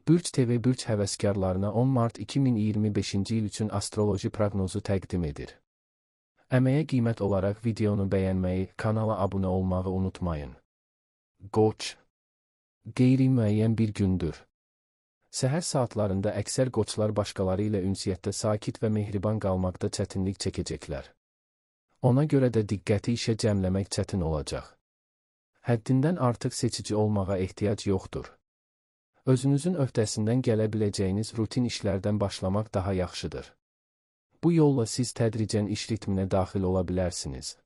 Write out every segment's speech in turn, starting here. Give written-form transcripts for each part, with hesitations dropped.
Bürc TV Bürc həvəskarlarına 10 mart 2025-ci il üçün astroloji proqnozu təqdim edir. Əməyə qiymət olaraq videonu bəyənməyi, kanala abunə olmağı unutmayın. Qoç. Qeyri-müəyyən bir gündür. Səhər saatlarında əksər qoçlar başqaları ilə ünsiyyətdə sakit və mehriban qalmaqda çətinlik çəkəcəklər. Ona görə də diqqəti işə cəmləmək çətin olacaq. Həddindən artıq seçici olmağa ehtiyac yoxdur. Özünüzün öhdəsindən gələ biləcəyiniz rutin işlərdən başlamaq daha yaxşıdır. Bu yolla siz tədricən iş ritminə daxil ola bilərsiniz.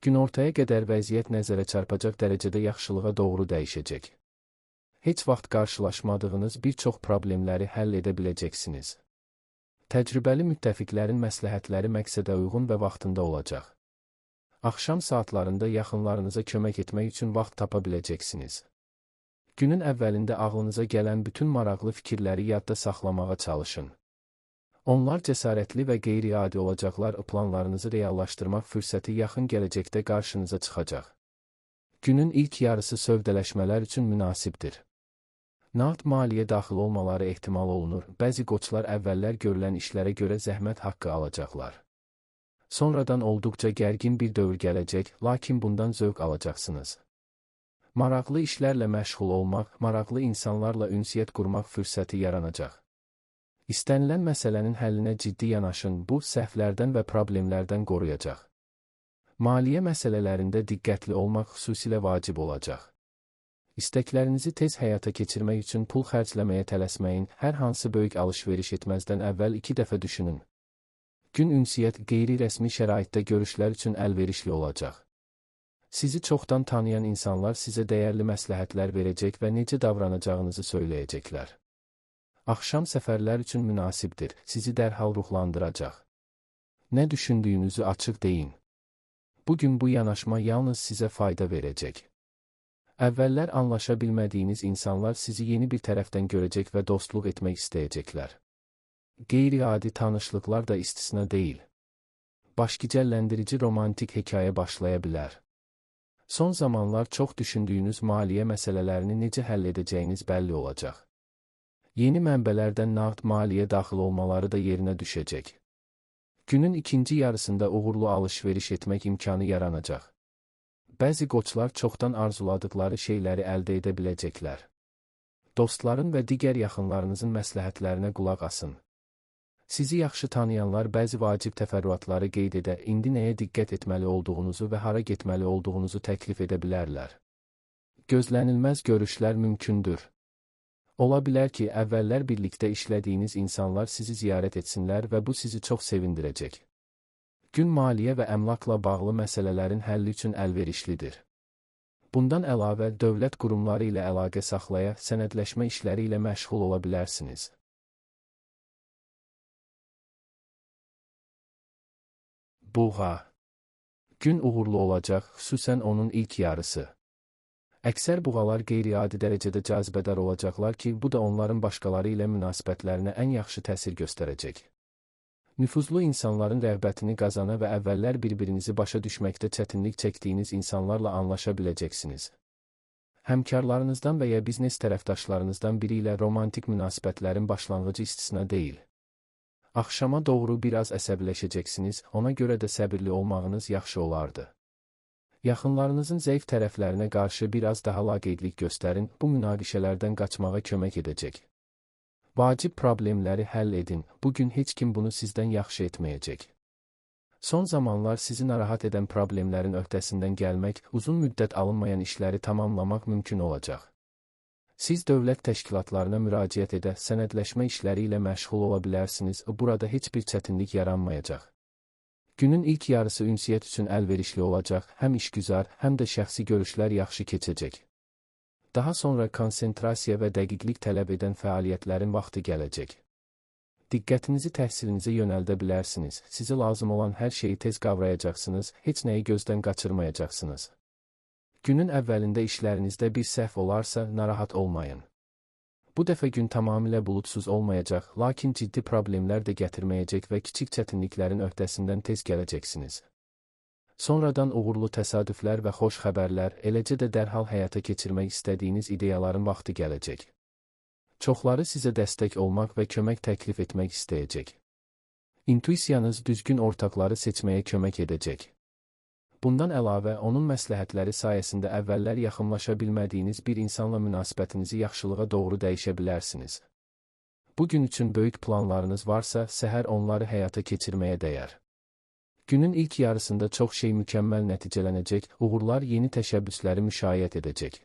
Günortaya qədər vəziyyət nəzərə çarpacaq dərəcədə yaxşılığa doğru dəyişəcək. Heç vaxt qarşılaşmadığınız bir çox problemləri həll edə biləcəksiniz. Təcrübəli müttəfiqlərin məsləhətləri məqsədə uyğun və vaxtında olacaq. Axşam saatlarında yaxınlarınıza kömək etmək üçün vaxt tapa biləcəksiniz. Günün əvvəlində ağlınıza gələn bütün maraqlı fikirləri yadda saxlamağa çalışın. Onlar cəsarətli və qeyri-adi olacaqlar, planlarınızı reallaşdırmaq fürsəti yaxın gələcəkdə qarşınıza çıxacaq. Günün ilk yarısı sövdələşmələr üçün münasibdir. Nağd maliyyə daxil olmaları ehtimal olunur, bəzi qoçlar əvvəllər görülən işlərə görə zəhmət haqqı alacaqlar. Sonradan olduqca gərgin bir dövr gələcək, lakin bundan zövq alacaqsınız. Maraqlı işlərlə məşğul olmaq, maraqlı insanlarla ünsiyyət qurmaq fürsəti yaranacaq. İstənilən məsələnin həllinə ciddi yanaşın, bu səhvlərdən və problemlərdən qoruyacaq. Maliyyə məsələlərində diqqətli olmaq xüsusilə vacib olacaq. İstəklərinizi tez həyata keçirmək üçün pul xərcləməyə tələsməyin, hər hansı böyük alış-veriş etməzdən əvvəl 2 dəfə düşünün. Gün ünsiyyət qeyri-rəsmi şəraitdə görüşlər üçün əlverişli olacaq. Sizi çoxdan tanıyan insanlar sizə dəyərli məsləhətlər verəcək və necə davranacağınızı söyləyəcəklər. Axşam səfərlər üçün münasibdir, sizi dərhal ruhlandıracaq. Nə düşündüyünüzü açıq deyin. Bugün bu yanaşma yalnız sizə fayda verəcək. Əvvəllər anlaşa bilmədiyiniz insanlar sizi yeni bir tərəfdən görəcək və dostluq etmək istəyəcəklər. Qeyri-adi tanışlıqlar da istisna deyil. Başgicəlləndirici romantik hekayə başlaya bilər. Son zamanlar çox düşündüyünüz maliyyə məsələlərini necə həll edəcəyiniz bəlli olacaq. Yeni mənbələrdən nağd maliyyə daxil olmaları da yerinə düşəcək. Günün ikinci yarısında uğurlu alış-veriş etmək imkanı yaranacaq. Bəzi qoçlar çoxdan arzuladıkları şeyləri əldə edə biləcəklər. Dostların və digər yaxınlarınızın məsləhətlərinə qulaq asın. Sizi yaxşı tanıyanlar bəzi vacib təfərrüatları qeyd edə, indi nəyə diqqət etməli olduğunuzu və hara getməli olduğunuzu təklif edə bilərlər. Gözlənilməz görüşlər mümkündür. Ola bilər ki, əvvəllər birlikdə işlədiyiniz insanlar sizi ziyarət etsinlər və bu sizi çox sevindirəcək. Gün maliyyə və əmlakla bağlı məsələlərin həlli üçün əlverişlidir. Bundan əlavə, dövlət qurumları ilə əlaqə saxlaya, sənədləşmə işləri ilə məşğul ola bilərsiniz. Buğa. Gün uğurlu olacaq, xüsusən onun ilk yarısı. Əksər buğalar qeyri-adi dərəcədə cazibədar olacaqlar ki, bu da onların başqaları ilə münasibətlərinə ən yaxşı təsir göstərəcək. Nüfuzlu insanların rəğbətini qazana və əvvəllər bir-birinizi başa düşməkdə çətinlik çəkdiyiniz insanlarla anlaşa biləcəksiniz. Həmkarlarınızdan və ya biznes tərəfdaşlarınızdan biri ilə romantik münasibətlərin başlanğıcı istisna deyil. Axşama doğru biraz əsəbiləşəcəksiniz, ona görə də səbirli olmağınız yaxşı olardı. Yaxınlarınızın zəif tərəflərinə qarşı biraz daha laqeydlik göstərin, bu münaqişələrdən qaçmağa kömək edəcək. Vacib problemləri həll edin, bugün heç kim bunu sizdən yaxşı etməyəcək. Son zamanlar sizi narahat edən problemlərin öhdəsindən gəlmək, uzun müddət alınmayan işləri tamamlamaq mümkün olacaq. Siz dövlət təşkilatlarına müraciət edə, sənədləşmə işləri ilə məşğul ola bilərsiniz, burada heç bir çətinlik yaranmayacaq. Günün ilk yarısı ünsiyyət üçün əlverişli olacaq, həm işgüzar, həm də şəxsi görüşlər yaxşı keçəcək. Daha sonra konsentrasiya və dəqiqlik tələb edən fəaliyyətlərin vaxtı gələcək. Diqqətinizi təhsilinizə yönəldə bilərsiniz, sizə lazım olan hər şeyi tez qavrayacaqsınız, heç nəyi gözdən qaçırmayacaqsınız. Günün əvvəlində işlərinizdə bir səhv olarsa, narahat olmayın. Bu dəfə gün tamamilə bulutsuz olmayacaq, lakin ciddi problemlər də gətirməyəcək və kiçik çətinliklərin öhdəsindən tez gələcəksiniz. Sonradan uğurlu təsadüflər və xoş xəbərlər, eləcə də dərhal həyata keçirmək istədiyiniz ideyaların vaxtı gələcək. Çoxları sizə dəstək olmaq və kömək təklif etmək istəyəcək. İntuisiyanız düzgün ortaqları seçməyə kömək edəcək. Bundan əlavə, onun məsləhətləri sayəsində əvvəllər yaxınlaşa bilmədiyiniz bir insanla münasibətinizi yaxşılığa doğru dəyişə bilərsiniz. Bu gün üçün böyük planlarınız varsa, səhər onları həyata keçirməyə dəyər. Günün ilk yarısında çox şey mükəmməl nəticələnəcək, uğurlar yeni təşəbbüsləri müşayiət edəcək.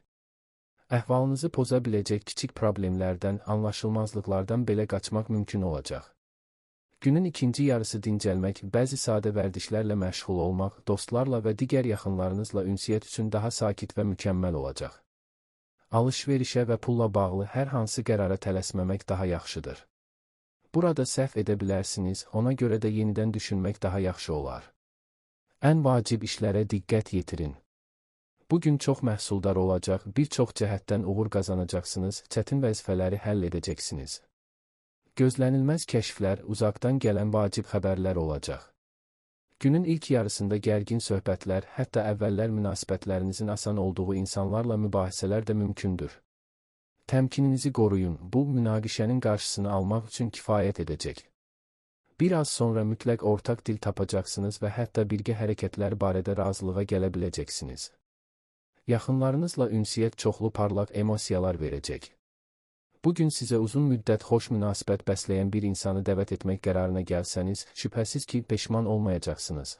Əhvalınızı poza biləcək kiçik problemlərdən, anlaşılmazlıqlardan belə qaçmaq mümkün olacaq. Günün ikinci yarısı dincəlmək, bəzi sadə vərdişlərlə məşğul olmaq, dostlarla və digər yaxınlarınızla ünsiyyət üçün daha sakit və mükəmməl olacaq. Alış-verişə və pulla bağlı hər hansı qərara tələsməmək daha yaxşıdır. Burada səhv edə bilərsiniz, ona görə də yenidən düşünmək daha yaxşı olar. Ən vacib işlərə diqqət yetirin. Bugün çox məhsuldar olacaq, bir çox cəhətdən uğur qazanacaqsınız, çətin vəzifələri həll edəcəksiniz. Gözlənilməz kəşflər, uzaqdan gələn vacib xəbərlər olacaq. Günün ilk yarısında gərgin söhbətlər, hətta əvvəllər münasibətlərinizin asan olduğu insanlarla mübahisələr də mümkündür. Təmkininizi qoruyun, bu münaqişənin qarşısını almaq üçün kifayət edəcək. Bir az sonra mütləq ortaq dil tapacaqsınız və hətta birgə hərəkətlər barədə razılığa gələ biləcəksiniz. Yaxınlarınızla ünsiyyət çoxlu parlaq emosiyalar verəcək. Bugün sizə uzun müddət xoş münasibət bəsləyən bir insanı dəvət etmək qərarına gəlsəniz, şübhəsiz ki, peşman olmayacaqsınız.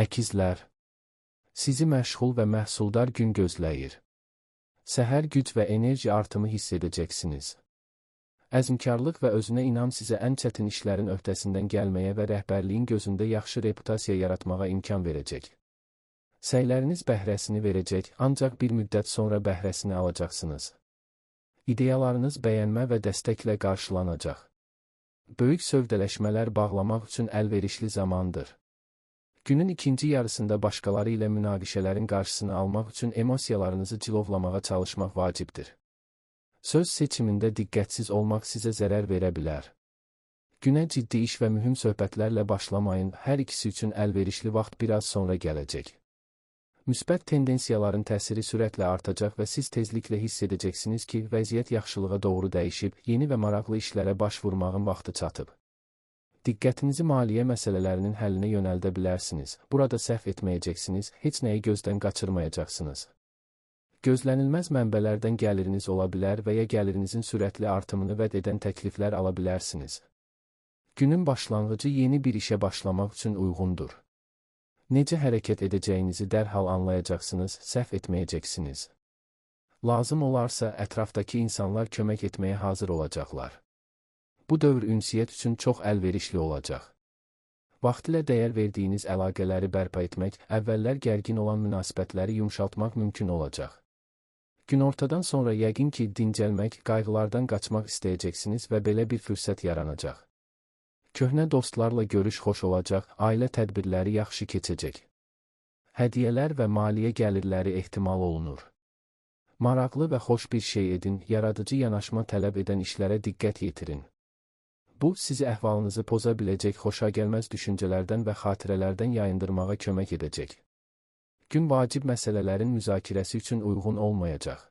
Əkizlər. Sizi məşğul və məhsuldar gün gözləyir. Səhər güc və enerji artımı hiss edəcəksiniz. Əzmkarlıq və özünə inam sizə ən çətin işlərin öhdəsindən gəlməyə və rəhbərliyin gözündə yaxşı reputasiya yaratmağa imkan verəcək. Səyləriniz bəhrəsini verəcək, ancaq bir müddət sonra bəhrəsini alacaqsınız. İdeyalarınız bəyənmə və dəstəklə qarşılanacaq. Böyük sövdələşmələr bağlamaq üçün əlverişli zamandır. Günün ikinci yarısında başqaları ilə münaqişələrin qarşısını almaq üçün emosiyalarınızı cilovlamağa çalışmaq vacibdir. Söz seçimində diqqətsiz olmaq sizə zərər verə bilər. Günə ciddi iş və mühüm söhbətlərlə başlamayın, hər ikisi üçün əlverişli vaxt biraz sonra gələcək. Müsbət tendensiyaların təsiri sürətlə artacaq və siz tezliklə hiss edəcəksiniz ki, vəziyyət yaxşılığa doğru dəyişib, yeni və maraqlı işlərə baş vurmağın vaxtı çatıb. Diqqətinizi maliyyə məsələlərinin həllinə yönəldə bilərsiniz. Burada səhv etməyəcəksiniz, heç nəyi gözdən qaçırmayacaqsınız. Gözlənilməz mənbələrdən gəliriniz ola bilər və ya gəlirinizin sürətli artımını vəd edən təkliflər ala bilərsiniz. Günün başlanğıcı yeni bir işə başlamaq üçün uyğundur. Necə hərəkət edəcəyinizi dərhal anlayacaqsınız, səhv etməyəcəksiniz. Lazım olarsa, ətrafdakı insanlar kömək etməyə hazır olacaqlar. Bu dövr ünsiyyət üçün çox əlverişli olacaq. Vaxtilə dəyər verdiyiniz əlaqələri bərpa etmək, əvvəllər gərgin olan münasibətləri yumşaltmaq mümkün olacaq. Günortadan sonra yəqin ki, dincəlmək, qayğılardan qaçmaq istəyəcəksiniz və belə bir fürsət yaranacaq. Köhnə dostlarla görüş xoş olacaq, ailə tədbirləri yaxşı keçəcək. Hədiyyələr və maliyyə gəlirləri ehtimal olunur. Maraqlı və xoş bir şey edin, yaradıcı yanaşma tələb edən işlərə diqqət yetirin. Bu, sizi əhvalınızı poza biləcək xoşagəlməz düşüncələrdən və xatirələrdən yayındırmağa kömək edəcək. Gün vacib məsələlərin müzakirəsi üçün uyğun olmayacaq.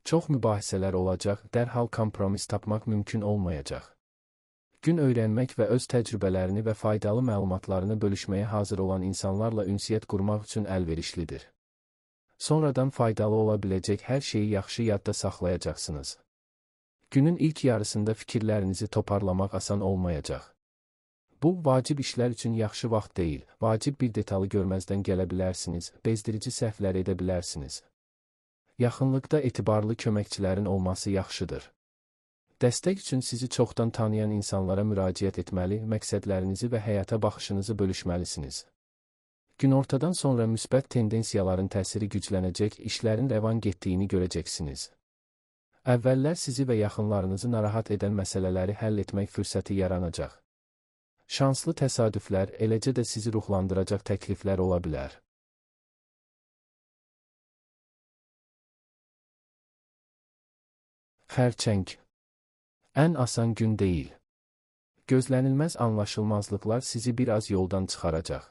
Çox mübahisələr olacaq, dərhal kompromis tapmaq mümkün olmayacaq. Gün öyrənmək və öz təcrübələrini və faydalı məlumatlarını bölüşməyə hazır olan insanlarla ünsiyyət qurmaq üçün əlverişlidir. Sonradan faydalı ola biləcək hər şeyi yaxşı yadda saxlayacaqsınız. Günün ilk yarısında fikirlərinizi toparlamaq asan olmayacaq. Bu, vacib işlər üçün yaxşı vaxt deyil, vacib bir detalı görməzdən gələ bilərsiniz, bezdirici səhvlər edə bilərsiniz. Yaxınlıqda etibarlı köməkçilərin olması yaxşıdır. Dəstək üçün sizi çoxdan tanıyan insanlara müraciət etməli, məqsədlərinizi və həyata baxışınızı bölüşməlisiniz. Günortadan sonra müsbət tendensiyaların təsiri güclənəcək, işlərin rəvan getdiyini görəcəksiniz. Əvvəllər sizi və yaxınlarınızı narahat edən məsələləri həll etmək fürsəti yaranacaq. Şanslı təsadüflər, eləcə də sizi ruhlandıracaq təkliflər ola bilər. Xərçəng. Ən asan gün deyil. Gözlənilməz anlaşılmazlıqlar sizi bir az yoldan çıxaracaq.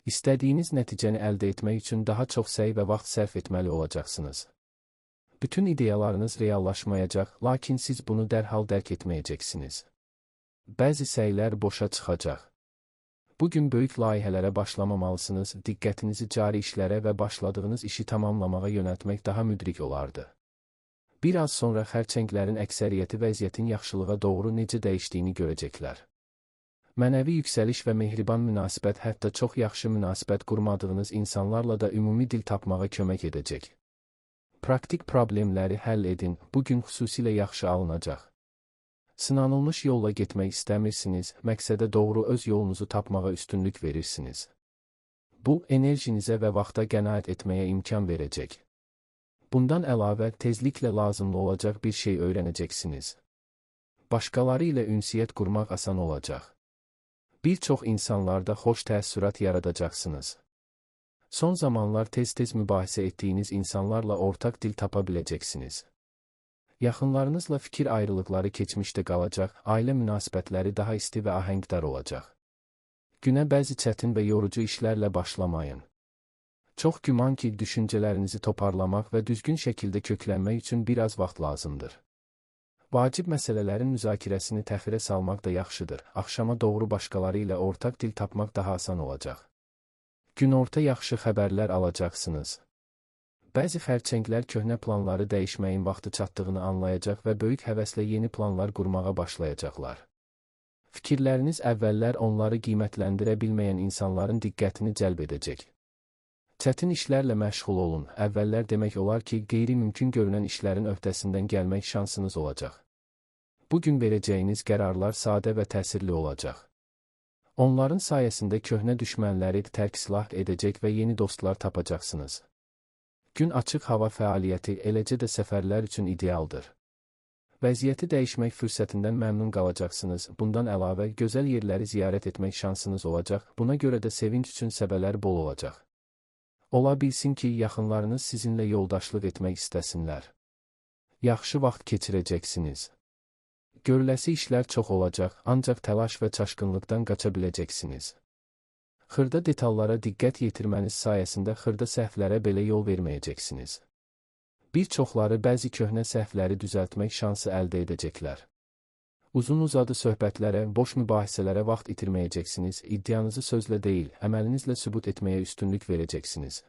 İstədiyiniz nəticəni əldə etmək üçün daha çox səy və vaxt sərf etməli olacaqsınız. Bütün ideyalarınız reallaşmayacaq, lakin siz bunu dərhal dərk etməyəcəksiniz. Bəzi səylər boşa çıxacaq. Bugün böyük layihələrə başlamamalısınız, diqqətinizi cari işlərə və başladığınız işi tamamlamağa yönəltmək daha müdrik olardı. Bir az sonra xərçənglərin əksəriyyəti vəziyyətin yaxşılığa doğru necə dəyişdiyini görəcəklər. Mənəvi yüksəliş və mehriban münasibət hətta çox yaxşı münasibət qurmadığınız insanlarla da ümumi dil tapmağa kömək edəcək. Praktik problemləri həll edin, bugün xüsusilə yaxşı alınacaq. Sınanılmış yolla getmək istəmirsiniz, məqsədə doğru öz yolunuzu tapmağa üstünlük verirsiniz. Bu, enerjinizə və vaxta qənaət etməyə imkan verəcək. Bundan əlavə, tezliklə lazımlı olacaq bir şey öyrənəcəksiniz. Başqaları ilə ünsiyyət qurmaq asan olacaq. Bir çox insanlarda xoş təəssürat yaradacaqsınız. Son zamanlar tez-tez mübahisə etdiyiniz insanlarla ortaq dil tapa biləcəksiniz. Yaxınlarınızla fikir ayrılıqları keçmişdə qalacaq, ailə münasibətləri daha isti və ahəngdar olacaq. Günə bəzi çətin və yorucu işlərlə başlamayın. Çox güman ki, düşüncələrinizi toparlamaq və düzgün şəkildə köklənmək üçün biraz vaxt lazımdır. Vacib məsələlərin müzakirəsini təxirə salmaq da yaxşıdır. Axşama doğru başqaları ilə ortaq dil tapmaq daha asan olacaq. Günorta yaxşı xəbərlər alacaqsınız. Bəzi xərçənglər köhnə planları dəyişməyin vaxtı çatdığını anlayacaq və böyük həvəslə yeni planlar qurmağa başlayacaqlar. Fikirləriniz əvvəllər onları qiymətləndirə bilməyən insanların diqqətini cəlb edəcək. Çətin işlərlə məşğul olun. Əvvəllər demək olar ki, qeyri-mümkün görünən işlərin öhdəsindən gəlmək şansınız olacaq. Bugün verəcəyiniz qərarlar sadə və təsirli olacaq. Onların sayəsində köhnə düşmənləri tərk silah edəcək və yeni dostlar tapacaqsınız. Gün açıq hava fəaliyyəti, eləcə də səfərlər üçün idealdır. Vəziyyəti dəyişmək fürsətindən məmnun qalacaqsınız. Bundan əlavə, gözəl yerləri ziyarət etmək şansınız olacaq. Buna görə də sevinç üçün səbəblər bol olacaq. Ola bilsin ki, yaxınlarınız sizinlə yoldaşlıq etmək istəsinlər. Yaxşı vaxt keçirəcəksiniz. Görüləsi işlər çox olacaq, ancaq təlaş və çaşqınlıqdan qaça biləcəksiniz. Xırda detallara diqqət yetirməniz sayəsində xırda səhvlərə belə yol verməyəcəksiniz. Bir çoxları bəzi köhnə səhvləri düzəltmək şansı əldə edəcəklər. Uzun-uzadı söhbətlərə, boş mübahisələrə vaxt itirməyəcəksiniz, iddianızı sözlə deyil, əməlinizlə sübut etməyə üstünlük verəcəksiniz.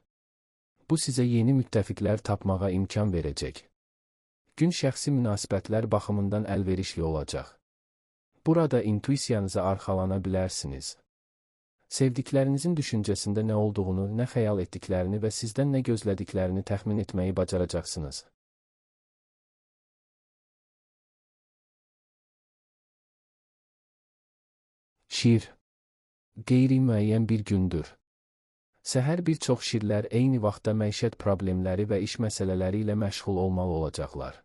Bu sizə yeni müttəfiqlər tapmağa imkan verəcək. Gün şəxsi münasibətlər baxımından əlverişli olacaq. Burada intuisiyanıza arxalana bilərsiniz. Sevdiklərinizin düşüncəsində nə olduğunu, nə xəyal etdiklərini və sizdən nə gözlədiklərini təxmin etməyi bacaracaqsınız. Şir. Qeyri-müəyyən bir gündür. Səhər bir çox şirlər eyni vaxtda məişət problemləri və iş məsələləri ilə məşğul olmalı olacaqlar.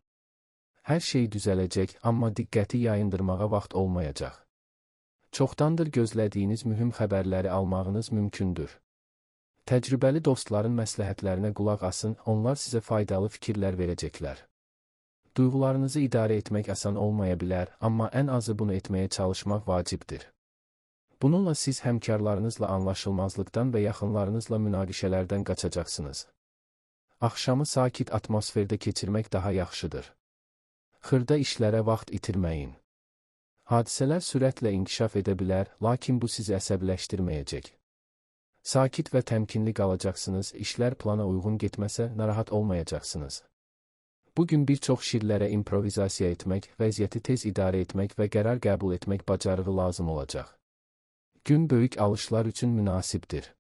Hər şey düzələcək, amma diqqəti yayındırmağa vaxt olmayacaq. Çoxdandır gözlədiyiniz mühüm xəbərləri almağınız mümkündür. Təcrübəli dostların məsləhətlərinə qulaq asın, onlar sizə faydalı fikirlər verəcəklər. Duyğularınızı idarə etmək asan olmaya bilər, amma ən azı bunu etməyə çalışmaq vacibdir. Bununla siz həmkarlarınızla anlaşılmazlıqdan və yaxınlarınızla münaqişələrdən qaçacaqsınız. Axşamı sakit atmosferdə keçirmək daha yaxşıdır. Xırda işlərə vaxt itirməyin. Hadisələr sürətlə inkişaf edə bilər, lakin bu sizi əsəbləşdirməyəcək. Sakit və təmkinli qalacaqsınız, işlər plana uyğun getməsə narahat olmayacaqsınız. Bugün bir çox şirlərə improvizasiya etmək, vəziyyəti tez idarə etmək və qərar qəbul etmək bacarığı lazım olacaq. Gün böyük alışlar üçün münasibdir.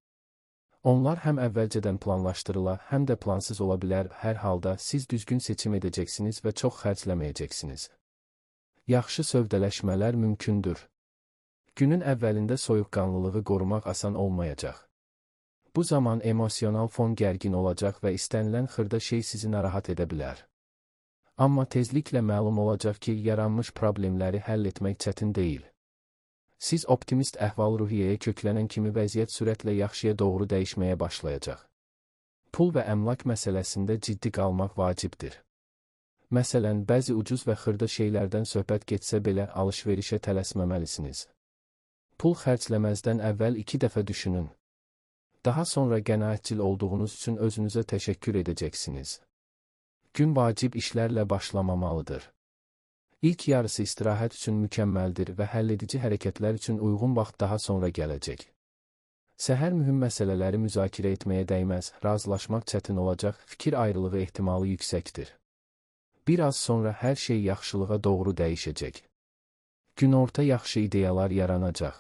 Onlar həm əvvəlcədən planlaşdırıla, həm də plansız ola bilər, hər halda siz düzgün seçim edəcəksiniz və çox xərcləməyəcəksiniz. Yaxşı sövdələşmələr mümkündür. Günün əvvəlində soyuqqanlılığı qorumaq asan olmayacaq. Bu zaman emosional fon gərgin olacaq və istənilən xırda şey sizi narahat edə bilər. Amma tezliklə məlum olacaq ki, yaranmış problemləri həll etmək çətin deyil. Siz optimist əhval-ruhiyyəyə köklənən kimi vəziyyət sürətlə yaxşıya doğru dəyişməyə başlayacaq. Pul və əmlak məsələsində ciddi qalmaq vacibdir. Məsələn, bəzi ucuz və xırda şeylərdən söhbət getsə belə alış-verişə tələsməməlisiniz. Pul xərcləməzdən əvvəl 2 dəfə düşünün. Daha sonra qənaətcil olduğunuz üçün özünüzə təşəkkür edəcəksiniz. Gün vacib işlərlə başlamamalıdır. İlk yarısı istirahət üçün mükəmməldir və həlledici hərəkətlər üçün uyğun vaxt daha sonra gələcək. Səhər mühüm məsələləri müzakirə etməyə dəyməz, razılaşmaq çətin olacaq, fikir ayrılığı ehtimalı yüksəkdir. Bir az sonra hər şey yaxşılığa doğru dəyişəcək. Günorta yaxşı ideyalar yaranacaq.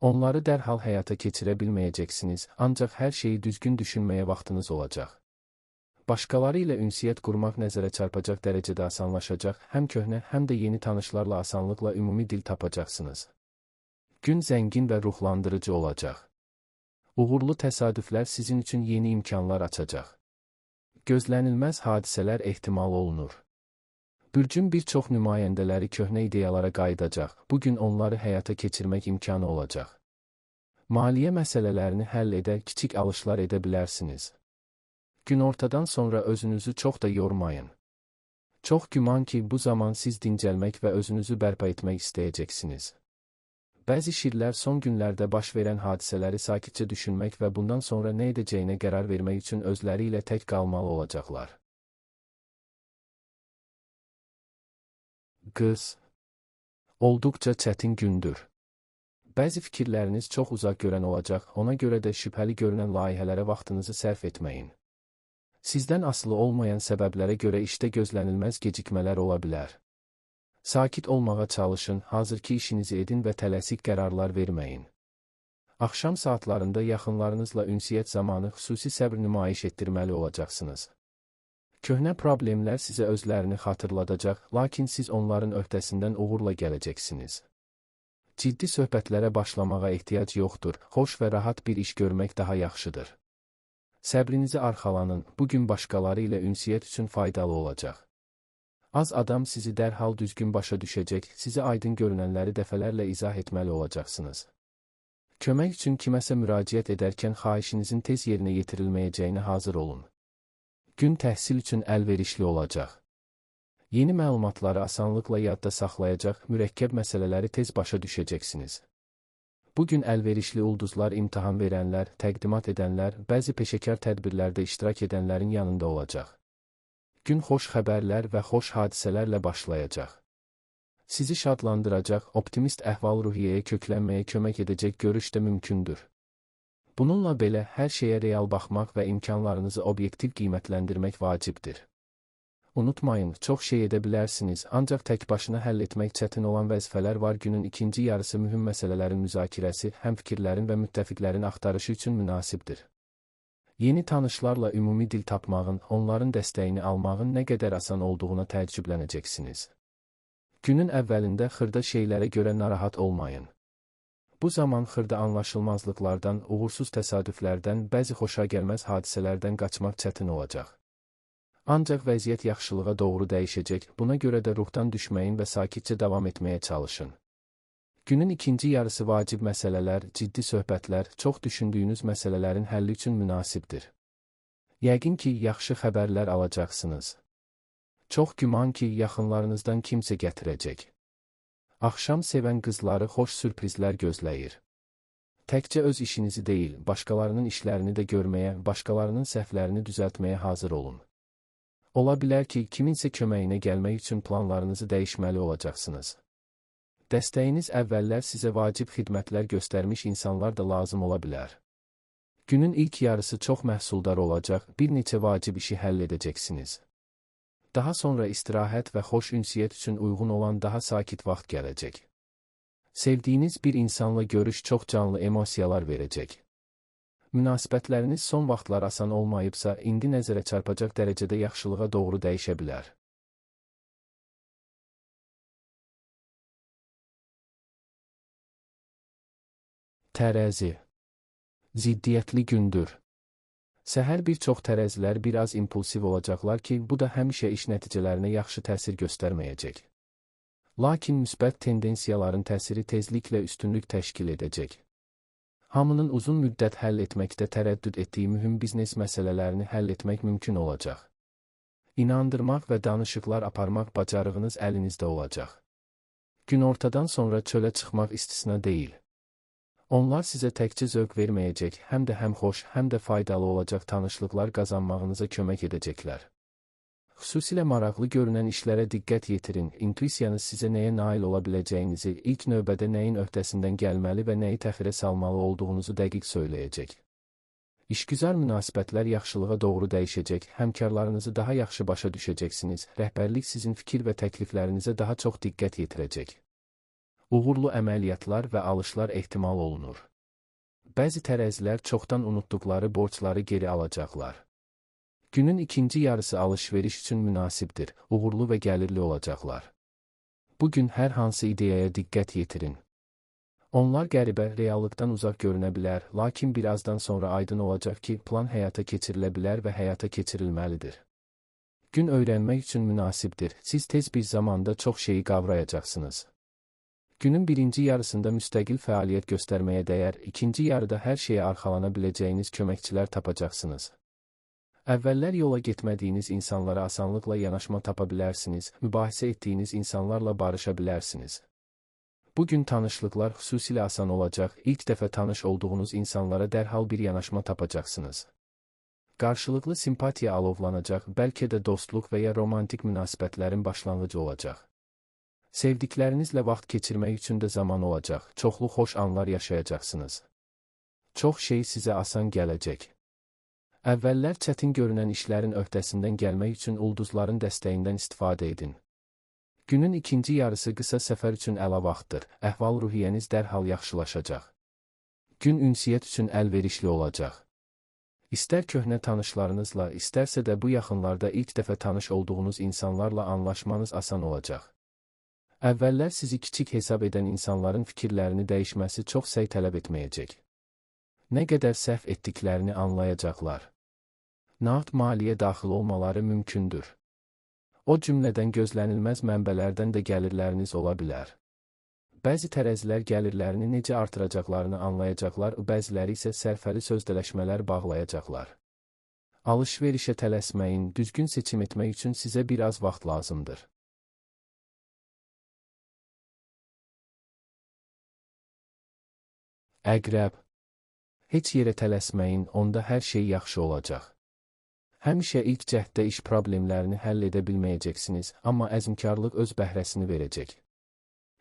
Onları dərhal həyata keçirə bilməyəcəksiniz, ancaq hər şeyi düzgün düşünməyə vaxtınız olacaq. Başqaları ilə ünsiyyət qurmaq nəzərə çarpacaq dərəcədə asanlaşacaq, həm köhnə, həm də yeni tanışlarla asanlıqla ümumi dil tapacaqsınız. Gün zəngin və ruhlandırıcı olacaq. Uğurlu təsadüflər sizin üçün yeni imkanlar açacaq. Gözlənilməz hadisələr ehtimal olunur. Bürcün bir çox nümayəndələri köhnə ideyalara qayıdacaq, bugün onları həyata keçirmək imkanı olacaq. Maliyyə məsələlərini həll edə, kiçik alışlar edə bilərsiniz. Günortadan sonra özünüzü çox da yormayın. Çox güman ki, bu zaman siz dincəlmək və özünüzü bərpa etmək istəyəcəksiniz. Bəzi şirlər son günlərdə baş verən hadisələri sakitcə düşünmək və bundan sonra nə edəcəyinə qərar vermək üçün özləri ilə tək qalmalı olacaqlar. Qız. Olduqca çətin gündür. Bəzi fikirləriniz çox uzaq görən olacaq, ona görə də şübhəli görünən layihələrə vaxtınızı sərf etməyin. Sizdən asılı olmayan səbəblərə görə işdə gözlənilməz gecikmələr ola bilər. Sakit olmağa çalışın, hazırki işinizi edin və tələsik qərarlar verməyin. Axşam saatlarında yaxınlarınızla ünsiyyət zamanı xüsusi səbr nümayiş etdirməli olacaqsınız. Köhnə problemlər sizə özlərini xatırladacaq, lakin siz onların öhdəsindən uğurla gələcəksiniz. Ciddi söhbətlərə başlamağa ehtiyac yoxdur, xoş və rahat bir iş görmək daha yaxşıdır. Səbrinizi arxalanın, bugün başqaları ilə ünsiyyət üçün faydalı olacaq. Az adam sizi dərhal düzgün başa düşəcək, sizə aydın görünənləri dəfələrlə izah etməli olacaqsınız. Kömək üçün kiməsə müraciət edərkən xahişinizin tez yerinə yetirilməyəcəyinə hazır olun. Gün təhsil üçün əlverişli olacaq. Yeni məlumatları asanlıqla yadda saxlayacaq, mürəkkəb məsələləri tez başa düşəcəksiniz. Bugün əlverişli ulduzlar imtahan verənlər, təqdimat edənlər, bəzi peşəkar tədbirlərdə iştirak edənlərin yanında olacaq. Gün xoş xəbərlər və xoş hadisələrlə başlayacaq. Sizi şadlandıracaq, optimist əhval-ruhiyyəyə köklənməyə kömək edəcək görüş də mümkündür. Bununla belə, hər şeyə real baxmaq və imkanlarınızı obyektiv qiymətləndirmək vacibdir. Unutmayın, çox şey edə bilərsiniz, ancaq tək başına həll etmək çətin olan vəzifələr var. Günün ikinci yarısı mühüm məsələlərin müzakirəsi, həmfikirlərin və müttəfiqlərin axtarışı üçün münasibdir. Yeni tanışlarla ümumi dil tapmağın, onların dəstəyini almağın nə qədər asan olduğuna təəccüblənəcəksiniz. Günün əvvəlində xırda şeylərə görə narahat olmayın. Bu zaman xırda anlaşılmazlıqlardan, uğursuz təsadüflərdən, bəzi xoşagəlməz hadisələrdən qaçmaq çətin olacaq. Ancaq vəziyyət yaxşılığa doğru dəyişəcək, buna görə də ruhdan düşməyin və sakitcə davam etməyə çalışın. Günün ikinci yarısı vacib məsələlər, ciddi söhbətlər, çox düşündüyünüz məsələlərin həlli üçün münasibdir. Yəqin ki, yaxşı xəbərlər alacaqsınız. Çox güman ki, yaxınlarınızdan kimsə gətirəcək. Axşam sevən qızları xoş sürprizlər gözləyir. Təkcə öz işinizi deyil, başqalarının işlərini də görməyə, başqalarının səhvlərini düzəltməyə hazır olun. Ola bilər ki, kiminsə köməyinə gəlmək üçün planlarınızı dəyişməli olacaqsınız. Dəstəyiniz əvvəllər sizə vacib xidmətlər göstərmiş insanlar da lazım ola bilər. Günün ilk yarısı çox məhsuldar olacaq, bir neçə vacib işi həll edəcəksiniz. Daha sonra istirahət və xoş ünsiyyət üçün uyğun olan daha sakit vaxt gələcək. Sevdiyiniz bir insanla görüş çox canlı emosiyalar verəcək. Münasibətləriniz son vaxtlar asan olmayıbsa, indi nəzərə çarpacaq dərəcədə yaxşılığa doğru dəyişə bilər. Tərəzi. Ziddiyyətli gündür. Səhər bir çox tərəzilər biraz impulsiv olacaqlar ki, bu da həmişə iş nəticələrinə yaxşı təsir göstərməyəcək. Lakin müsbət tendensiyaların təsiri tezliklə üstünlük təşkil edəcək. Hamının uzun müddət həll etməkdə tərəddüd etdiyi mühüm biznes məsələlərini həll etmək mümkün olacaq. İnandırmaq və danışıqlar aparmaq bacarığınız əlinizdə olacaq. Günortadan sonra çölə çıxmaq istisna deyil. Onlar sizə təkcə zövq verməyəcək, həm də həm xoş, həm də faydalı olacaq tanışlıqlar qazanmağınıza kömək edəcəklər. Xüsusilə maraqlı görünən işlərə diqqət yetirin, intuisiyanız sizə nəyə nail ola biləcəyinizi, ilk növbədə nəyin öhdəsindən gəlməli və nəyi təxirə salmalı olduğunuzu dəqiq söyləyəcək. İşgüzar münasibətlər yaxşılığa doğru dəyişəcək, həmkarlarınızı daha yaxşı başa düşəcəksiniz, rəhbərlik sizin fikir və təkliflərinizə daha çox diqqət yetirəcək. Uğurlu əməliyyatlar və alışlar ehtimal olunur. Bəzi tərəzilər çoxdan unutduqları borcları geri alacaqlar. Günün ikinci yarısı alış-veriş üçün münasibdir, uğurlu və gəlirli olacaqlar. Bugün hər hansı ideyaya diqqət yetirin. Onlar qəribə, reallıqdan uzaq görünə bilər, lakin birazdan sonra aydın olacaq ki, plan həyata keçirilə bilər və həyata keçirilməlidir. Gün öyrənmək üçün münasibdir, siz tez bir zamanda çox şeyi qavrayacaqsınız. Günün birinci yarısında müstəqil fəaliyyət göstərməyə dəyər, ikinci yarıda hər şeyə arxalana biləcəyiniz köməkçilər tapacaqsınız. Əvvəllər yola getmədiyiniz insanlara asanlıqla yanaşma tapa bilərsiniz, mübahisə etdiyiniz insanlarla barışa bilərsiniz. Bugün tanışlıqlar xüsusilə asan olacaq, ilk dəfə tanış olduğunuz insanlara dərhal bir yanaşma tapacaqsınız. Qarşılıqlı simpatiya alovlanacaq, bəlkə də dostluq və ya romantik münasibətlərin başlanğıcı olacaq. Sevdiklərinizlə vaxt keçirmək üçün də zaman olacaq, çoxlu xoş anlar yaşayacaqsınız. Çox şey sizə asan gələcək. Əvvəllər çətin görünən işlərin öhdəsindən gəlmək üçün ulduzların dəstəyindən istifadə edin. Günün ikinci yarısı qısa səfər üçün əla vaxtdır, əhval-ruhiyyəniz dərhal yaxşılaşacaq. Gün ünsiyyət üçün əlverişli olacaq. İstər köhnə tanışlarınızla, istərsə də bu yaxınlarda ilk dəfə tanış olduğunuz insanlarla anlaşmanız asan olacaq. Əvvəllər sizi kiçik hesab edən insanların fikirlərini dəyişməsi çox səy tələb etməyəcək. Nə qədər səhv etdiklərini anlayacaqlar. Nağd maliyyə daxil olmaları mümkündür. O cümlədən gözlənilməz mənbələrdən də gəlirləriniz ola bilər. Bəzi tərəzilər gəlirlərini necə artıracaqlarını anlayacaqlar, bəziləri isə sərfəli sözləşmələr bağlayacaqlar. Alış-verişə tələsməyin, düzgün seçim etmək üçün sizə biraz vaxt lazımdır. Əqrəb. Heç yerə tələsməyin, onda hər şey yaxşı olacaq. Həmişə ilk cəhddə iş problemlərini həll edə bilməyəcəksiniz, amma əzmkarlıq öz bəhrəsini verəcək.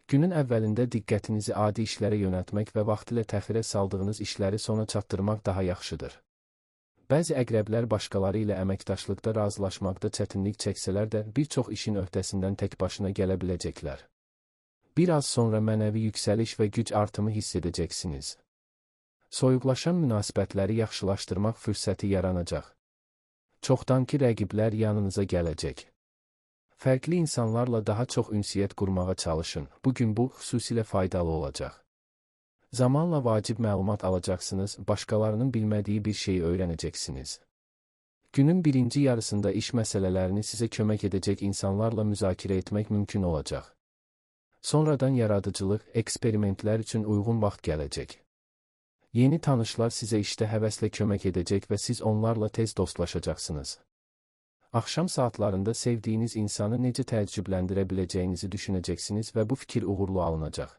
Günün əvvəlində diqqətinizi adi işlərə yönəltmək və vaxtilə təxirə saldığınız işləri sona çatdırmaq daha yaxşıdır. Bəzi əqrəblər başqaları ilə əməkdaşlıqda razılaşmaqda çətinlik çəksələr də bir çox işin öhdəsindən tək başına gələ biləcəklər. Bir az sonra mənəvi yüksəliş və güc artımı hiss edəcəksiniz. Soyuqlaşan münasibətləri yaxşılaşdırmaq fürsəti yaranacaq. Çoxdankı rəqiblər yanınıza gələcək. Fərqli insanlarla daha çox ünsiyyət qurmağa çalışın, bugün bu xüsusilə faydalı olacaq. Zamanla vacib məlumat alacaqsınız, başqalarının bilmədiyi bir şeyi öyrənəcəksiniz. Günün birinci yarısında iş məsələlərini sizə kömək edəcək insanlarla müzakirə etmək mümkün olacaq. Sonradan yaradıcılıq, eksperimentlər üçün uyğun vaxt gələcək. Yeni tanışlar sizə işdə həvəslə kömək edəcək və siz onlarla tez dostlaşacaqsınız. Axşam saatlarında sevdiyiniz insanı necə təəccübləndirə biləcəyinizi düşünəcəksiniz və bu fikir uğurlu alınacaq.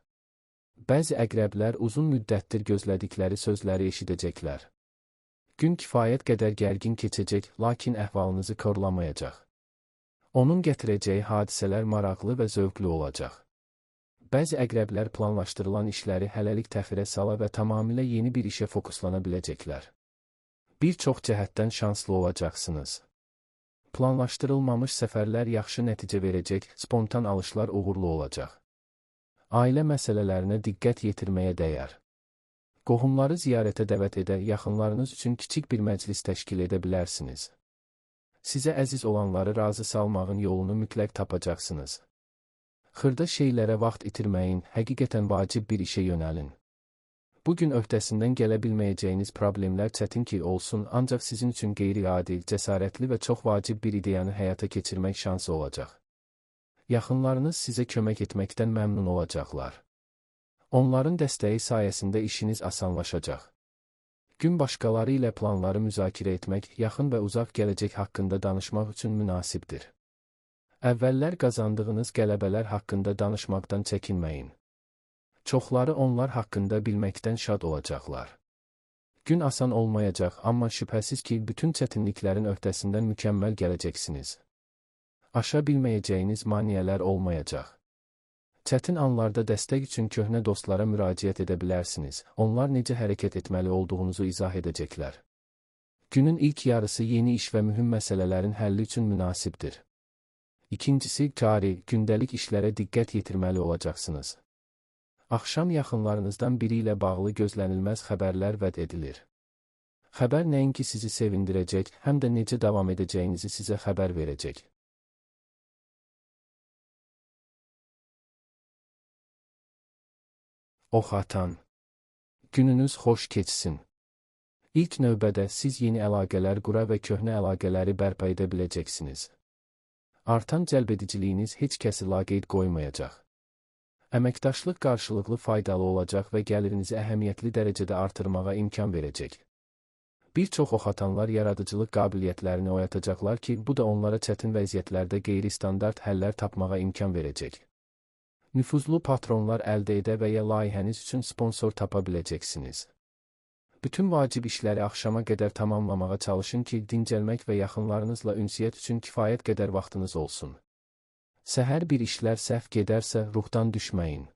Bəzi əqrəblər uzun müddətdir gözlədikləri sözləri eşidəcəklər. Gün kifayət qədər gərgin keçəcək, lakin əhvalınızı korlamayacaq. Onun gətirəcəyi hadisələr maraqlı və zövqlü olacaq. Bəzi əqrəblər planlaşdırılan işləri hələlik təxirə sala və tamamilə yeni bir işə fokuslana biləcəklər. Bir çox cəhətdən şanslı olacaqsınız. Planlaşdırılmamış səfərlər yaxşı nəticə verəcək, spontan alışlar uğurlu olacaq. Ailə məsələlərinə diqqət yetirməyə dəyər. Qohumları ziyarətə dəvət edə, yaxınlarınız üçün kiçik bir məclis təşkil edə bilərsiniz. Sizə əziz olanları razı salmağın yolunu mütləq tapacaqsınız. Xırda şeylərə vaxt itirməyin, həqiqətən vacib bir işə yönəlin. Bugün öhdəsindən gələ bilməyəcəyiniz problemlər çətin ki olsun, ancaq sizin üçün qeyri-adi, cəsarətli və çox vacib bir ideyanı həyata keçirmək şansı olacaq. Yaxınlarınız sizə kömək etməkdən məmnun olacaqlar. Onların dəstəyi sayəsində işiniz asanlaşacaq. Gün başqaları ilə planları müzakirə etmək, yaxın və uzaq gələcək haqqında danışmaq üçün münasibdir. Əvvəllər qazandığınız qələbələr haqqında danışmaqdan çəkinməyin. Çoxları onlar haqqında bilməkdən şad olacaqlar. Gün asan olmayacaq, amma şübhəsiz ki, bütün çətinliklərin öhdəsindən mükəmməl gələcəksiniz. Aşa bilməyəcəyiniz maneələr olmayacaq. Çətin anlarda dəstək üçün köhnə dostlara müraciət edə bilərsiniz. Onlar necə hərəkət etməli olduğunuzu izah edəcəklər. Günün ilk yarısı yeni iş və mühüm məsələlərin həlli üçün münasibdir. İkincisi, cari, gündəlik işlərə diqqət yetirməli olacaqsınız. Axşam yaxınlarınızdan biri ilə bağlı gözlənilməz xəbərlər vəd edilir. Xəbər nəinki sizi sevindirəcək, həm də necə davam edəcəyinizi sizə xəbər verəcək. Ox atan. Gününüz xoş keçsin. İlk növbədə siz yeni əlaqələr qura və köhnə əlaqələri bərpa edə biləcəksiniz. Artan cəlbediciliyiniz heç kəsi laqeyd qoymayacaq. Əməkdaşlıq qarşılıqlı faydalı olacaq və gəlirinizi əhəmiyyətli dərəcədə artırmağa imkan verəcək. Bir çox oxatanlar yaradıcılıq qabiliyyətlərini oyatacaqlar ki, bu da onlara çətin vəziyyətlərdə qeyri-standart həllər tapmağa imkan verəcək. Nüfuzlu patronlar əldə edə və ya layihəniz üçün sponsor tapa biləcəksiniz. Bütün vacib işləri axşama qədər tamamlamağa çalışın ki, dincəlmək və yaxınlarınızla ünsiyyət üçün kifayət qədər vaxtınız olsun. Səhər bir işlər səhv gedərsə, ruhdan düşməyin.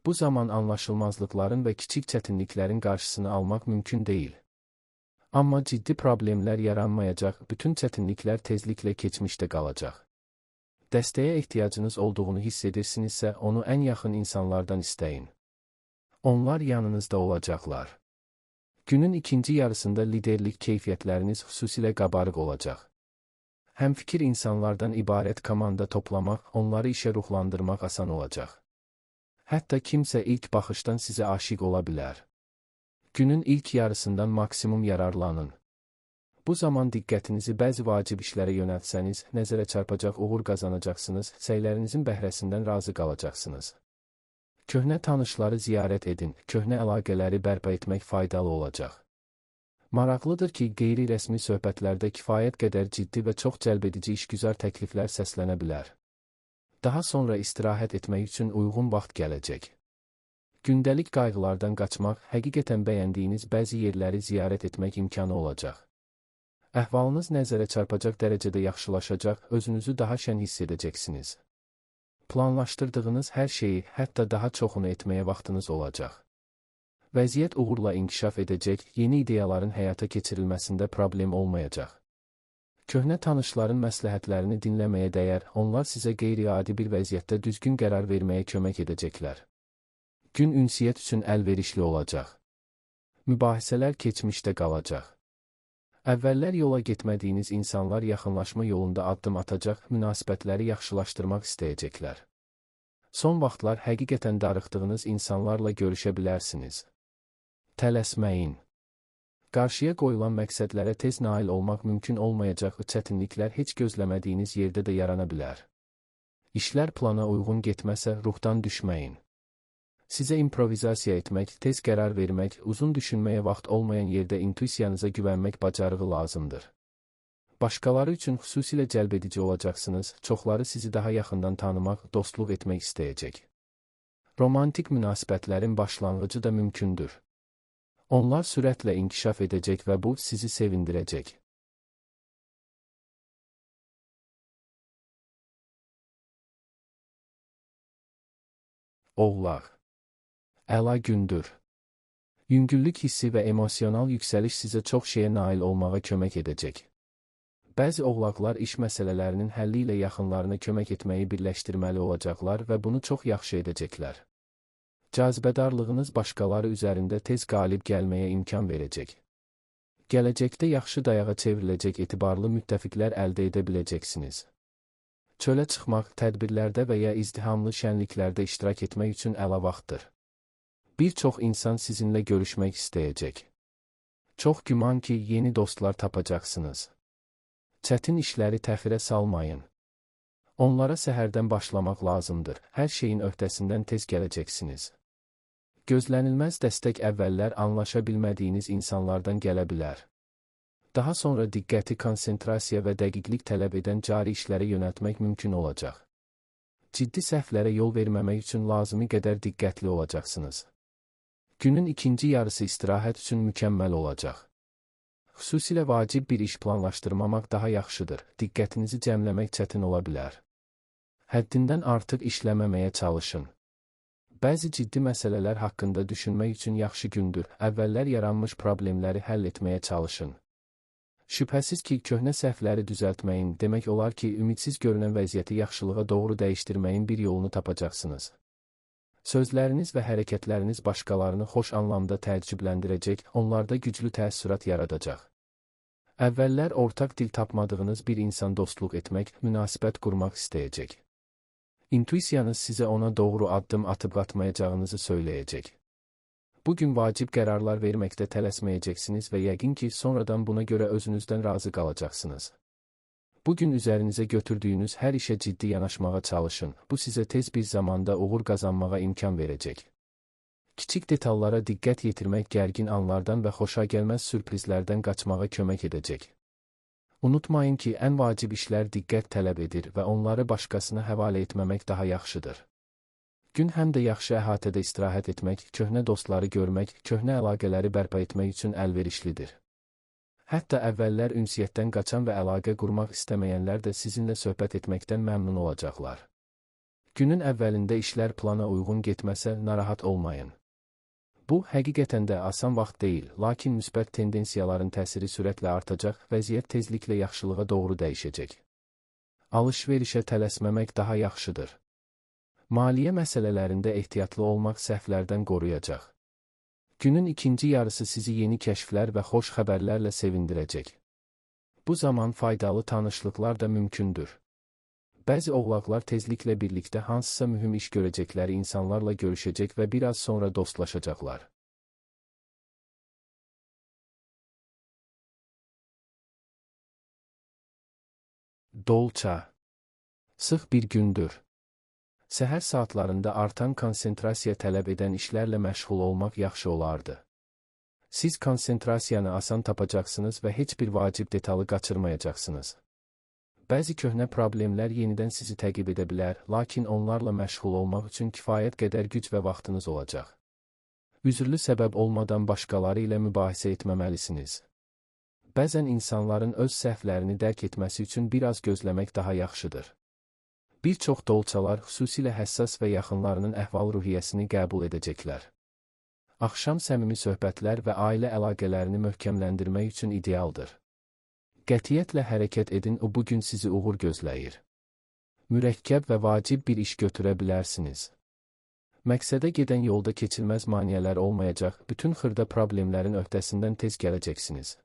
Bu zaman anlaşılmazlıqların və kiçik çətinliklərin qarşısını almaq mümkün deyil. Amma ciddi problemlər yaranmayacaq, bütün çətinliklər tezliklə keçmişdə qalacaq. Dəstəyə ehtiyacınız olduğunu hiss edirsinizsə, onu ən yaxın insanlardan istəyin. Onlar yanınızda olacaqlar. Günün ikinci yarısında liderlik keyfiyyətləriniz xüsusilə qabarıq olacaq. Həmfikir insanlardan ibarət komanda toplamaq, onları işə ruhlandırmaq asan olacaq. Hətta kimsə ilk baxışdan sizə aşiq ola bilər. Günün ilk yarısından maksimum yararlanın. Bu zaman diqqətinizi bəzi vacib işlərə yönəltsəniz, nəzərə çarpacaq uğur qazanacaqsınız, səylərinizin bəhrəsindən razı qalacaqsınız. Köhnə tanışları ziyarət edin, köhnə əlaqələri bərpa etmək faydalı olacaq. Maraqlıdır ki, qeyri-rəsmi söhbətlərdə kifayət qədər ciddi və çox cəlbedici işgüzar təkliflər səslənə bilər. Daha sonra istirahət etmək üçün uyğun vaxt gələcək. Gündəlik qayğılardan qaçmaq, həqiqətən bəyəndiyiniz bəzi yerləri ziyarət etmək imkanı olacaq. Əhvalınız nəzərə çarpacaq dərəcədə yaxşılaşacaq, özünüzü daha şən hiss edəcəksiniz. Planlaşdırdığınız hər şeyi, hətta daha çoxunu etməyə vaxtınız olacaq. Vəziyyət uğurla inkişaf edəcək, yeni ideyaların həyata keçirilməsində problem olmayacaq. Köhnə tanışların məsləhətlərini dinləməyə dəyər, onlar sizə qeyri-adi bir vəziyyətdə düzgün qərar verməyə kömək edəcəklər. Gün ünsiyyət üçün əlverişli olacaq. Mübahisələr keçmişdə qalacaq. Əvvəllər yola getmədiyiniz insanlar yaxınlaşma yolunda addım atacaq, münasibətləri yaxşılaşdırmaq istəyəcəklər. Son vaxtlar həqiqətən darıxdığınız insanlarla görüşə bilərsiniz. Tələsməyin. Qarşıya qoyulan məqsədlərə tez nail olmaq mümkün olmayacaq, çətinliklər heç gözləmədiyiniz yerdə də yarana bilər. İşlər plana uyğun getməsə, ruhdan düşməyin. Sizə improvizasiya etmək, tez qərar vermək, uzun düşünməyə vaxt olmayan yerdə intuisiyanıza güvənmək bacarığı lazımdır. Başqaları üçün xüsusilə cəlbedici olacaqsınız, çoxları sizi daha yaxından tanımaq, dostluq etmək istəyəcək. Romantik münasibətlərin başlanğıcı da mümkündür. Onlar sürətlə inkişaf edəcək və bu sizi sevindirəcək. Oğlaq. Əla gündür. Yüngüllük hissi və emosional yüksəliş sizə çox şeyə nail olmağa kömək edəcək. Bəzi oğlaqlar iş məsələlərinin həlli ilə yaxınlarına kömək etməyi birləşdirməli olacaqlar və bunu çox yaxşı edəcəklər. Cazibədarlığınız başqaları üzərində tez qalib gəlməyə imkan verəcək. Gələcəkdə yaxşı dayağa çevriləcək etibarlı müttəfiqlər əldə edə biləcəksiniz. Çölə çıxmaq, tədbirlərdə və ya izdihamlı şənliklərdə iştirak etmək üçün əla vaxtdır. Bir çox insan sizinlə görüşmək istəyəcək. Çox güman ki, yeni dostlar tapacaqsınız. Çətin işləri təxirə salmayın. Onlara səhərdən başlamaq lazımdır. Hər şeyin öhdəsindən tez gələcəksiniz. Gözlənilməz dəstək əvvəllər anlaşa bilmədiyiniz insanlardan gələ bilər. Daha sonra diqqəti konsentrasiya və dəqiqlik tələb edən cari işlərə yönəltmək mümkün olacaq. Ciddi səhvlərə yol verməmək üçün lazımi qədər diqqətli olacaqsınız. Günün ikinci yarısı istirahət üçün mükəmməl olacaq. Xüsusilə vacib bir iş planlaşdırmamaq daha yaxşıdır. Diqqətinizi cəmləmək çətin ola bilər. Həddindən artıq işləməməyə çalışın. Bəzi ciddi məsələlər haqqında düşünmək üçün yaxşı gündür. Əvvəllər yaranmış problemləri həll etməyə çalışın. Şübhəsiz ki, köhnə səhvləri düzəltməyin demək olar ki, ümidsiz görünən vəziyyəti yaxşılığa doğru dəyişdirməyin bir yolunu tapacaqsınız. Sözləriniz və hərəkətləriniz başqalarını xoş anlamda təəccübləndirəcək, onlarda güclü təəssürat yaradacaq. Əvvəllər ortaq dil tapmadığınız bir insan dostluq etmək, münasibət qurmaq istəyəcək. İntuisiyanız sizə ona doğru addım atıb atmayacağınızı söyləyəcək. Bugün vacib qərarlar verməkdə tələsməyəcəksiniz və yəqin ki, sonradan buna görə özünüzdən razı qalacaqsınız. Bugün üzərinizə götürdüyünüz hər işə ciddi yanaşmağa çalışın. Bu sizə tez bir zamanda uğur qazanmağa imkan verəcək. Kiçik detallara diqqət yetirmək gərgin anlardan və xoşagəlməz sürprizlərdən qaçmağa kömək edəcək. Unutmayın ki, ən vacib işlər diqqət tələb edir və onları başqasına həvalə etməmək daha yaxşıdır. Gün həm də yaxşı əhatədə istirahət etmək, köhnə dostları görmək, köhnə əlaqələri bərpa etmək üçün əlverişlidir. Hətta əvvəllər ünsiyyətdən qaçan və əlaqə qurmaq istəməyənlər də sizinlə söhbət etməkdən məmnun olacaqlar. Günün əvvəlində işlər plana uyğun getməsə, narahat olmayın. Bu, həqiqətən də asan vaxt deyil, lakin müsbət tendensiyaların təsiri sürətlə artacaq, vəziyyət tezliklə yaxşılığa doğru dəyişəcək. Alış-verişə tələsməmək daha yaxşıdır. Maliyyə məsələlərində ehtiyatlı olmaq səhvlərdən qoruyacaq. Günün ikinci yarısı sizi yeni kəşflər və xoş xəbərlərlə sevindirəcək. Bu zaman faydalı tanışlıqlar da mümkündür. Bəzi oğlaqlar tezliklə birlikdə hansısa mühüm iş görəcəkləri insanlarla görüşəcək və biraz sonra dostlaşacaqlar. Dolça. Sıx bir gündür. Səhər saatlarında artan konsentrasiya tələb edən işlərlə məşğul olmaq yaxşı olardı. Siz konsentrasiyanı asan tapacaqsınız və heç bir vacib detalı qaçırmayacaqsınız. Bəzi köhnə problemlər yenidən sizi təqib edə bilər, lakin onlarla məşğul olmaq üçün kifayət qədər güc və vaxtınız olacaq. Üzürlü səbəb olmadan başqaları ilə mübahisə etməməlisiniz. Bəzən insanların öz səhvlərini dərk etməsi üçün biraz gözləmək daha yaxşıdır. Bir çox dolçalar xüsusilə həssas və yaxınlarının əhval-ruhiyyəsini qəbul edəcəklər. Axşam səmimi söhbətlər və ailə əlaqələrini möhkəmləndirmək üçün idealdır. Qətiyyətlə hərəkət edin, o bugün sizi uğur gözləyir. Mürəkkəb və vacib bir iş götürə bilərsiniz. Məqsədə gedən yolda keçilməz maneələr olmayacaq, bütün xırda problemlərin öhdəsindən tez gələcəksiniz.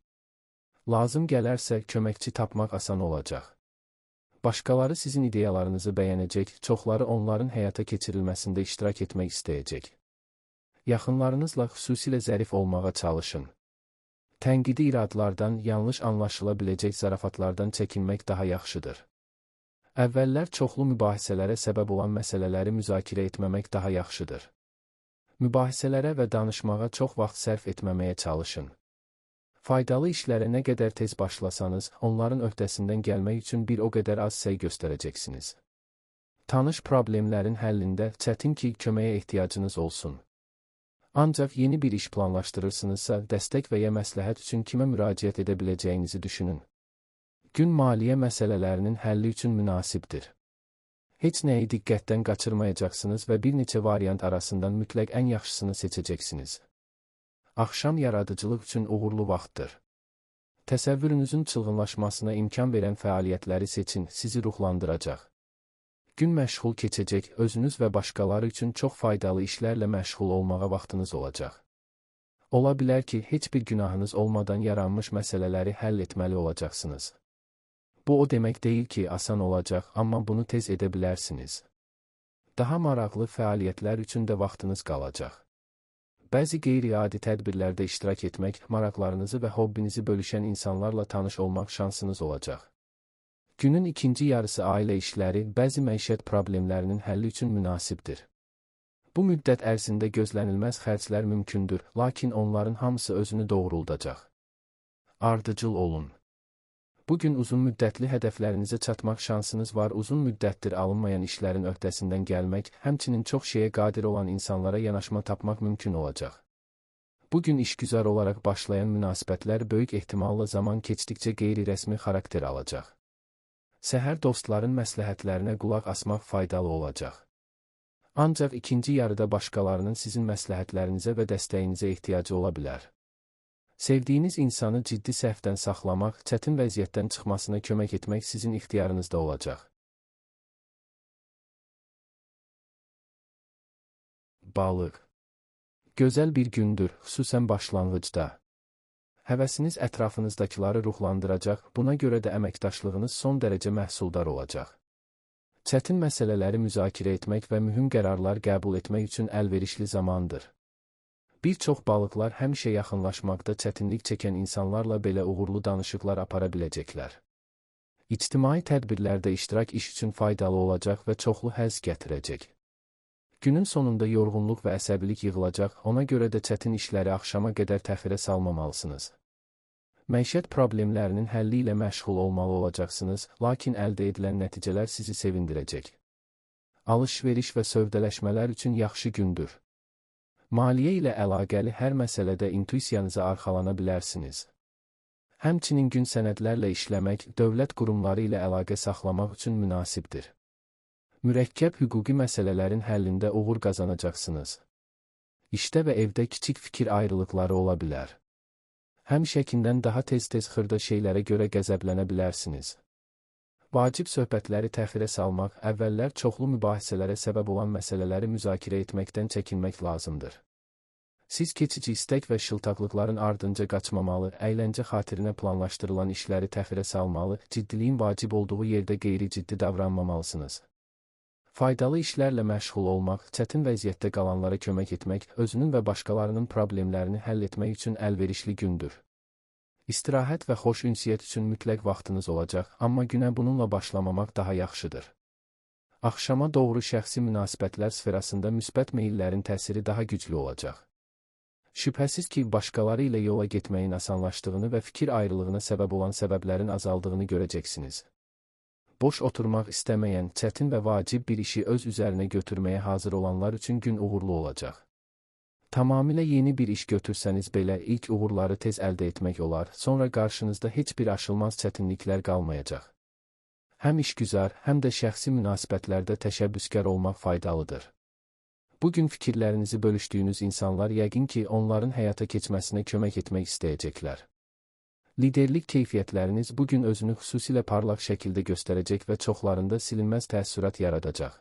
Lazım gələrsə, köməkçi tapmaq asan olacaq. Başqaları sizin ideyalarınızı bəyənəcək, çoxları onların həyata keçirilməsində iştirak etmək istəyəcək. Yaxınlarınızla xüsusilə zərif olmağa çalışın. Tənqidi iradlardan, yanlış anlaşıla biləcək zarafatlardan çəkinmək daha yaxşıdır. Əvvəllər çoxlu mübahisələrə səbəb olan məsələləri müzakirə etməmək daha yaxşıdır. Mübahisələrə və danışmağa çox vaxt sərf etməməyə çalışın. Faydalı işlərə nə qədər tez başlasanız, onların öhdəsindən gəlmək üçün bir o qədər az səy göstərəcəksiniz. Tanış problemlərin həllində çətin ki, köməyə ehtiyacınız olsun. Ancaq yeni bir iş planlaşdırırsınızsa, dəstək və ya məsləhət üçün kimə müraciət edə biləcəyinizi düşünün. Gün maliyyə məsələlərinin həlli üçün münasibdir. Heç nəyi diqqətdən qaçırmayacaqsınız və bir neçə variant arasından mütləq ən yaxşısını seçəcəksiniz. Axşam yaradıcılıq üçün uğurlu vaxtdır. Təsəvvürünüzün çılğınlaşmasına imkan verən fəaliyyətləri seçin, sizi ruhlandıracaq. Gün məşğul keçəcək, özünüz və başqaları üçün çox faydalı işlərlə məşğul olmağa vaxtınız olacaq. Ola bilər ki, heç bir günahınız olmadan yaranmış məsələləri həll etməli olacaqsınız. Bu o demək deyil ki, asan olacaq, amma bunu tez edə bilərsiniz. Daha maraqlı fəaliyyətlər üçün də vaxtınız qalacaq. Bəzi qeyri-adi tədbirlərdə iştirak etmək, maraqlarınızı və hobbinizi bölüşən insanlarla tanış olmaq şansınız olacaq. Günün ikinci yarısı ailə işləri, bəzi məişət problemlərinin həlli üçün münasibdir. Bu müddət ərzində gözlənilməz xərclər mümkündür, lakin onların hamısı özünü doğruldacaq. Ardıcıl olun. Bugün uzun müddətli hədəflərinizə çatmaq şansınız var. Uzun müddətdir alınmayan işlərin öhdəsindən gəlmək, həmçinin çox şeyə qadir olan insanlara yanaşma tapmaq mümkün olacaq. Bugün işgüzar olaraq başlayan münasibətlər böyük ehtimalla zaman keçdikcə qeyri-rəsmi xarakter alacaq. Səhər dostların məsləhətlərinə qulaq asmaq faydalı olacaq. Ancaq ikinci yarıda başqalarının sizin məsləhətlərinizə və dəstəyinizə ehtiyacı ola bilər. Sevdiyiniz insanı ciddi səhvdən saxlamaq, çətin vəziyyətdən çıxmasına kömək etmək sizin ixtiyarınızda olacaq. Balıq. Gözəl bir gündür, xüsusən başlanğıcda. Həvəsiniz ətrafınızdakiları ruhlandıracaq, buna görə də əməkdaşlığınız son dərəcə məhsuldar olacaq. Çətin məsələləri müzakirə etmək və mühüm qərarlar qəbul etmək üçün əlverişli zamandır. Bir çox balıqlar həmişə yaxınlaşmaqda çətinlik çəkən insanlarla belə uğurlu danışıqlar apara biləcəklər. İctimai tədbirlərdə iştirak iş üçün faydalı olacaq və çoxlu həzz gətirəcək. Günün sonunda yorğunluq və əsəbilik yığılacaq, ona görə də çətin işləri axşama qədər təxirə salmamalısınız. Məişət problemlərinin həlli ilə məşğul olmalı olacaqsınız, lakin əldə edilən nəticələr sizi sevindirəcək. Alış-veriş və sövdələşmələr üçün yaxşı gündür. Maliyyə ilə əlaqəli hər məsələdə intuisiyanıza arxalana bilərsiniz. Həmçinin gün sənədlərlə işləmək, dövlət qurumları ilə əlaqə saxlamaq üçün münasibdir. Mürəkkəb hüquqi məsələlərin həllində uğur qazanacaqsınız. İşdə və evdə kiçik fikir ayrılıqları ola bilər. Həmişəkindən daha tez-tez xırda şeylərə görə qəzəblənə bilərsiniz. Vacib söhbətləri təxirə salmaq, əvvəllər çoxlu mübahisələrə səbəb olan məsələləri müzakirə etməkdən çəkinmək lazımdır. Siz keçici istək və şıltaqlıqların ardınca qaçmamalı, əyləncə xatirinə planlaşdırılan işləri təxirə salmalı, ciddiliyin vacib olduğu yerdə qeyri-ciddi davranmamalısınız. Faydalı işlərlə məşğul olmaq, çətin vəziyyətdə qalanlara kömək etmək, özünün və başqalarının problemlərini həll etmək üçün əlverişli gündür. İstirahət və xoş ünsiyyət üçün mütləq vaxtınız olacaq, amma günə bununla başlamamaq daha yaxşıdır. Axşama doğru şəxsi münasibətlər sferasında müsbət meyllərin təsiri daha güclü olacaq. Şübhəsiz ki, başqaları ilə yola getməyin asanlaşdığını və fikir ayrılığına səbəb olan səbəblərin azaldığını görəcəksiniz. Boş oturmaq istəməyən, çətin və vacib bir işi öz üzərinə götürməyə hazır olanlar üçün gün uğurlu olacaq. Tamamilə yeni bir iş götürsəniz belə ilk uğurları tez əldə etmək olar, sonra qarşınızda heç bir aşılmaz çətinliklər qalmayacaq. Həm işgüzar, həm də şəxsi münasibətlərdə təşəbbüskar olmaq faydalıdır. Bugün fikirlərinizi bölüşdüyünüz insanlar yəqin ki, onların həyata keçməsinə kömək etmək istəyəcəklər. Liderlik keyfiyyətləriniz bugün özünü xüsusilə parlaq şəkildə göstərəcək və çoxlarında silinməz təəssürat yaradacaq.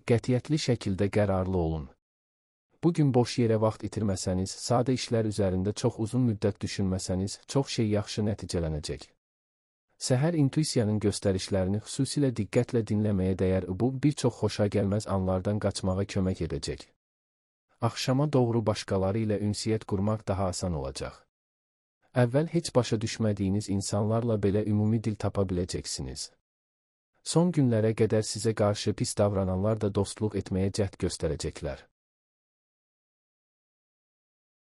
Qətiyyətli şəkildə qərarlı olun. Bugün boş yerə vaxt itirməsəniz, sadə işlər üzərində çox uzun müddət düşünməsəniz, çox şey yaxşı nəticələnəcək. Səhər intuisiyanın göstərişlərini xüsusilə diqqətlə dinləməyə dəyər, bu bir çox xoşagəlməz anlardan qaçmağa kömək edəcək. Axşama doğru başqaları ilə ünsiyyət qurmaq daha asan olacaq. Əvvəl heç başa düşmədiyiniz insanlarla belə ümumi dil tapa biləcəksiniz. Son günlərə qədər sizə qarşı pis davrananlar da dostluq etməyə cəhd göstərəcəklər.